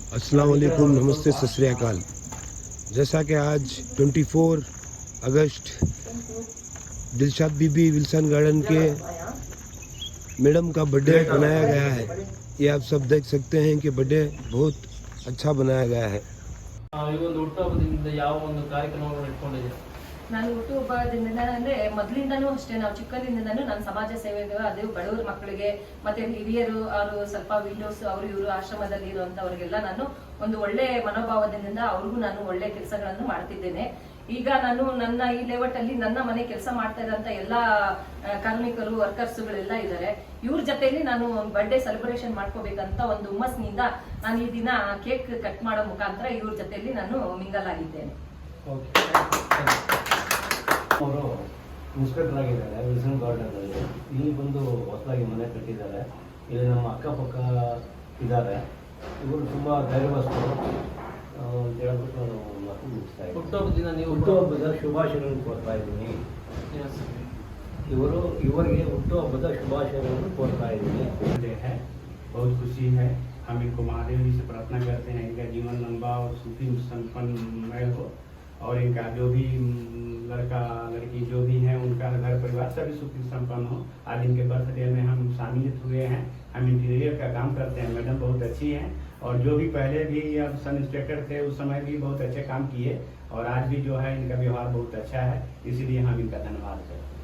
अस्सलाम वालेकुम, नमस्ते, सत श्री अकाल। जैसा कि आज 24 अगस्त दिलशाद बीबी विल्सन गार्डन के मैडम का बर्थडे बनाया गया है। ये आप सब देख सकते हैं कि बर्थडे बहुत अच्छा बनाया गया है। ನಾನು ಹುಟ್ಟುಹಬ್ಬದಿಂದ ಅಂದ್ರೆ ಮೊದಲಿಂದನೂ ಅಷ್ಟೇ, ನಾವು ಚಿಕ್ಕದಿಂದನೂ ನಾನು ಸಮಾಜ ಸೇವೆಗೆ, ಅದು ಬಡವರ ಮಕ್ಕಳಿಗೆ ಮತ್ತೆ ಹಿರಿಯರು, ಅವರು ಸ್ವಲ್ಪ ವಿಂಡೋಸ್, ಅವರು ಇವರು ಆಶ್ರಮದಲ್ಲಿ ಇರುವಂತವರಿಗೆಲ್ಲ ನಾನು ಒಂದು ಒಳ್ಳೆ ಮನೋಭಾವದಿಂದ ಅವ್ರಿಗೂ ನಾನು ಒಳ್ಳೆ ಕೆಲಸಗಳನ್ನು ಮಾಡ್ತಿದ್ದೇನೆ. ಈಗ ನಾನು ನನ್ನ ಈ ಲೇಔಟ್ ಅಲ್ಲಿ ನನ್ನ ಮನೆ ಕೆಲಸ ಮಾಡ್ತಾ ಇರೋಂತ ಎಲ್ಲಾ ಕಾರ್ಮಿಕರು, ವರ್ಕರ್ಸ್ಗಳೆಲ್ಲ ಇದ್ದಾರೆ. ಇವ್ರ ಜೊತೆಲಿ ನಾನು ಬರ್ಡೇ ಸೆಲೆಬ್ರೇಷನ್ ಮಾಡ್ಕೋಬೇಕಂತ ಒಂದು ಹುಮ್ಮಸ್ನಿಂದ ನಾನು ಈ ದಿನ ಕೇಕ್ ಕಟ್ ಮಾಡೋ ಮುಖಾಂತರ ಇವ್ರ ಜೊತೆಲಿ ನಾನು ಮಿಂಗಲ್ ಆಗಿದ್ದೇನೆ. ಅವರು ಇನ್ಸ್ಪೆಕ್ಟರ್ ವಿಲ್ಸನ್ ಗಾರ್ಡನಲ್ಲಿ ಇಲ್ಲಿ ಬಂದು ಹೊಸದಾಗಿ ಮನೆ ಕಟ್ಟಿದ್ದಾರೆ. ಇಲ್ಲಿ ನಮ್ಮ ಅಕ್ಕಪಕ್ಕ ಇದ್ದಾರೆ. ಇವರು ತುಂಬ ಧೈರ್ಯವಂತರು ಅಂತ ಹೇಳ್ಬಿಟ್ಟು ಮಾತು ಮುಗಿಸ್ತಾ ಇದ್ದೀನಿ. ಹುಟ್ಟುಹಬ್ಬದ ಶುಭಾಶಯಗಳನ್ನು ಕೋರ್ತಾ ಇದ್ದೀನಿ. ಇವರಿಗೆ ಹುಟ್ಟುಹಬ್ಬದ ಶುಭಾಶಯಗಳನ್ನು ಕೋರ್ತಾ ಇದ್ದೀನಿ. बहुत खुशी है। हम इनको महादेव जी से प्रार्थना करते हैं इनका जीवन लंबा और सुखी संपन्नमय हो, और इनका जो भी लड़का लड़की जो भी हैं उनका घर परिवार सभी सुखी संपन्न हो। आज इनके बर्थडे में हम शामिल हुए हैं। हम इंटीरियर का काम करते हैं। मैडम बहुत अच्छी हैं, और जो भी पहले भी अब सब इंस्पेक्टर थे उस समय भी बहुत अच्छे काम किए, और आज भी जो है इनका व्यवहार बहुत अच्छा है, इसीलिए हम इनका धन्यवाद करते हैं।